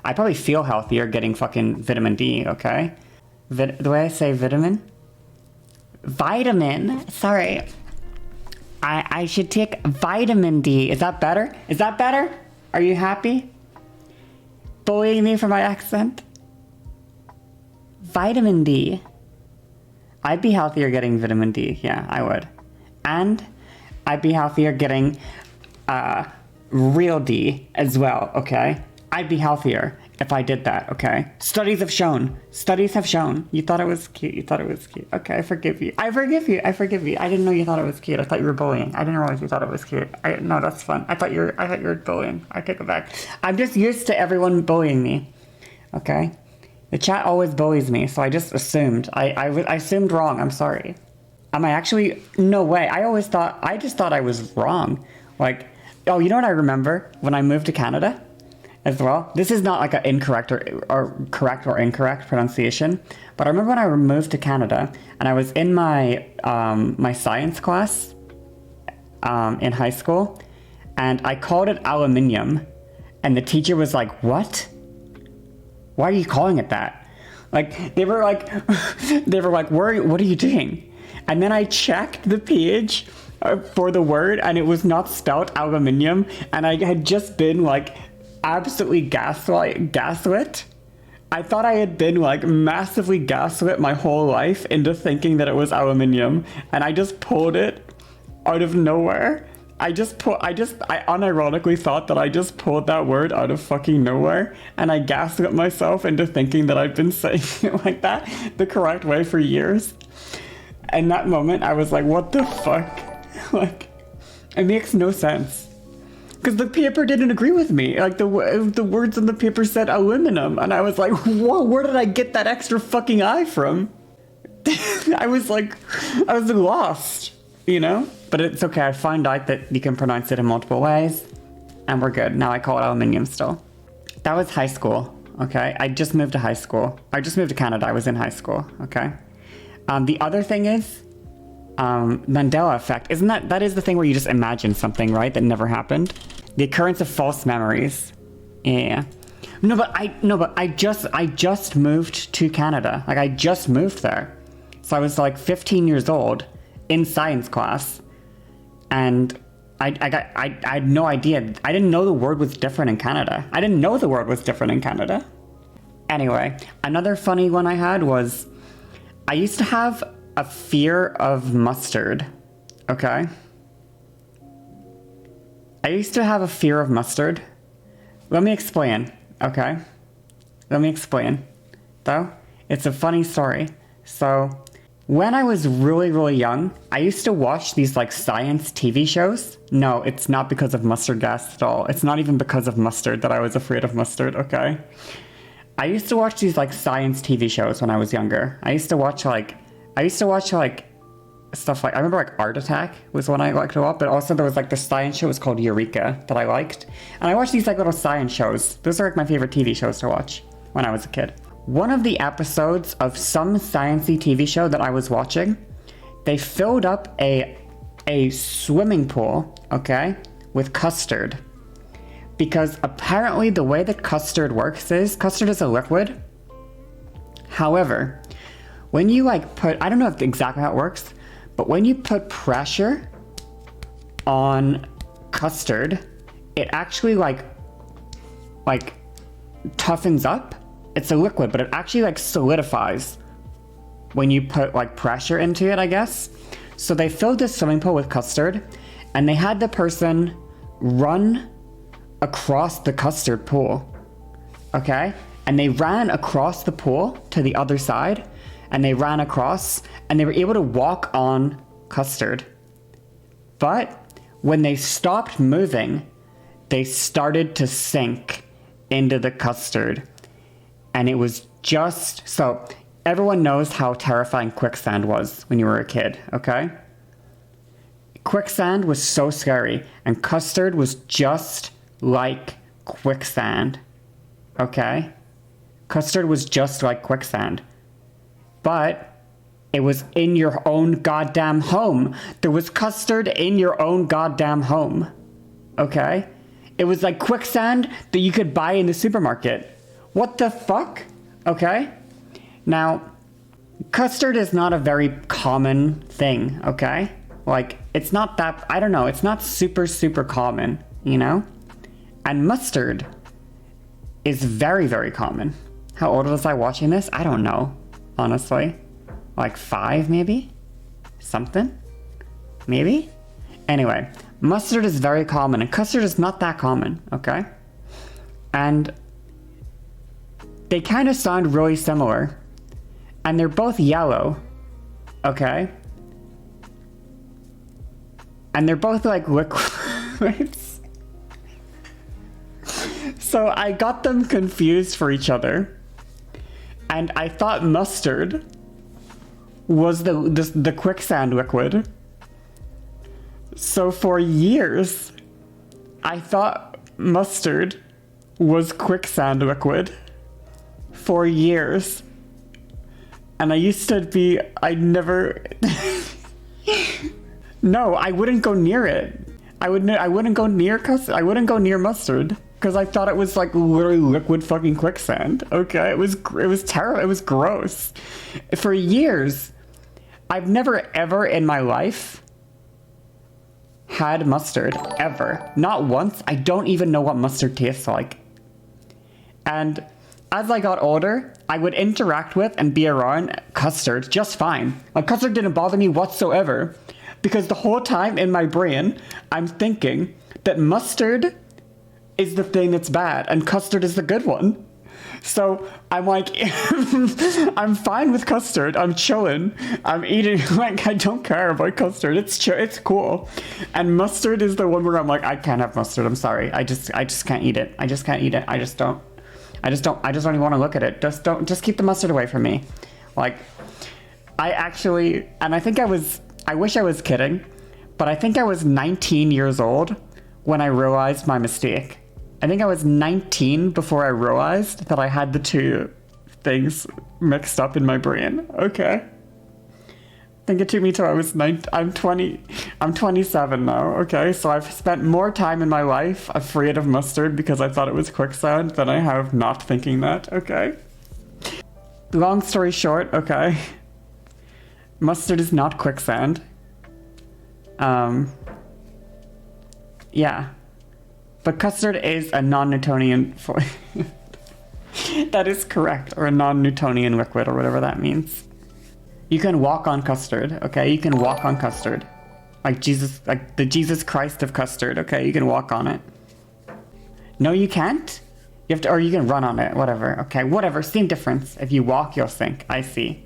I probably feel healthier getting fucking vitamin D, okay? The way I say vitamin? Vitamin. Sorry. I should take vitamin D. Is that better? Is that better? Are you happy? Bullying me for my accent? Vitamin D. I'd be healthier getting vitamin D. Yeah, I would. And I'd be healthier getting real D as well, okay? I'd be healthier if I did that, okay? Studies have shown. You thought it was cute. Okay, I forgive you. I forgive you. I didn't know you thought it was cute. I thought you were bullying. I didn't realize you thought it was cute. No, that's fun. I thought you were bullying. I take it back. I'm just used to everyone bullying me, okay? The chat always bullies me, so I just assumed. I assumed wrong. I'm sorry. Am I actually? No way. I just thought I was wrong. Like, oh, you know what I remember when I moved to Canada as well? This is not like an incorrect or correct or incorrect pronunciation, but I remember when I moved to Canada and I was in my my science class in high school, and I called it aluminium, and the teacher was like, "What? Why are you calling it that?" Like, they were like, what are you doing? And then I checked the page for the word, and it was not spelled aluminium, and I had just been like absolutely gaslit. I thought I had been like massively gaslit my whole life into thinking that it was aluminium, and I just pulled it out of nowhere. I unironically thought that I just pulled that word out of fucking nowhere, and I gaslit myself into thinking that I've been saying it like that the correct way for years. And that moment, I was like, what the fuck? Like, it makes no sense. Because the paper didn't agree with me. Like, the words in the paper said aluminum, and I was like, whoa, where did I get that extra fucking I from? I was lost, you know? But it's okay, I found out that you can pronounce it in multiple ways, and we're good. Now I call it aluminium still. That was high school, okay? I just moved to high school. I just moved to Canada, I was in high school, okay? The other thing is, Mandela effect. That is the thing where you just imagine something, right? That never happened. The occurrence of false memories. Yeah. No, but I just moved to Canada. Like, I just moved there. So I was like 15 years old in science class. And I had no idea. I didn't know the word was different in Canada. Anyway, another funny one I had was, I used to have a fear of mustard, okay? I used to have a fear of mustard. Let me explain, okay? Though, it's a funny story. So, when I was really, really young, I used to watch these, like, science TV shows. No, it's not because of mustard gas at all. It's not even because of mustard that I was afraid of mustard, okay? I used to watch these, like, science TV shows when I was younger. I used to watch, like, stuff like, I remember, like, Art Attack was one I liked a lot, but also there was, like, the science show was called Eureka that I liked. And I watched these, like, little science shows. Those are, like, my favorite TV shows to watch when I was a kid. One of the episodes of some sciencey TV show that I was watching, they filled up a swimming pool, okay, with custard. Because apparently the way that custard works is, custard is a liquid. However, when you like I don't know exactly how it works, but when you put pressure on custard, it actually like toughens up. It's a liquid, but it actually like solidifies when you put like pressure into it, I guess. So they filled this swimming pool with custard, and they had the person run across the custard pool, okay? And they ran across the pool to the other side, and they ran across, and they were able to walk on custard. But when they stopped moving, they started to sink into the custard. And it was just, so everyone knows how terrifying quicksand was when you were a kid, okay? Quicksand was so scary, and custard was just like quicksand, okay? Custard was just like quicksand, but it was in your own goddamn home. There was custard in your own goddamn home, okay? It was like quicksand that you could buy in the supermarket. What the fuck? Okay. Now, custard is not a very common thing, okay? Like, it's not that, I don't know, it's not super, super common, you know? And mustard is very, very common. How old was I watching this? I don't know, honestly. Like 5, maybe? Something? Maybe? Anyway, mustard is very common, and custard is not that common, okay? And they kind of sound really similar. And they're both yellow, okay? And they're both like liquids. So I got them confused for each other. And I thought mustard was the quicksand liquid. So for years, I thought mustard was quicksand liquid. For years. And I used to be, I never, no, I wouldn't go near it. I wouldn't go near I wouldn't go near mustard because I thought it was like literally liquid fucking quicksand. Okay, it was terrible. It was gross. For years, I've never ever in my life had mustard ever. Not once. I don't even know what mustard tastes like. And as I got older, I would interact with and be around custard just fine. Like, custard didn't bother me whatsoever because the whole time in my brain, I'm thinking that mustard is the thing that's bad and custard is the good one. So I'm like, I'm fine with custard. I'm chilling. I'm eating, like, I don't care about custard. It's cool. And mustard is the one where I'm like, I can't have mustard. I'm sorry. I just can't eat it. I just can't eat it. I just don't even want to look at it. Just keep the mustard away from me. Like, and I wish I was kidding, but I think I was 19 years old when I realized my mistake. I think I was 19 before I realized that I had the two things mixed up in my brain. Okay. I think it took me till I was 19. I'm 27 now, okay? So I've spent more time in my life afraid of mustard because I thought it was quicksand than I have not thinking that, okay? Long story short, okay? Mustard is not quicksand. Yeah. But custard is a non-Newtonian... That is correct, or a non-Newtonian liquid, or whatever that means. You can walk on custard, okay? You can walk on custard. Like Jesus, like the Jesus Christ of custard, okay? You can walk on it. No, you can't? You have to, or you can run on it, whatever. Okay, whatever, same difference. If you walk, you'll sink. I see.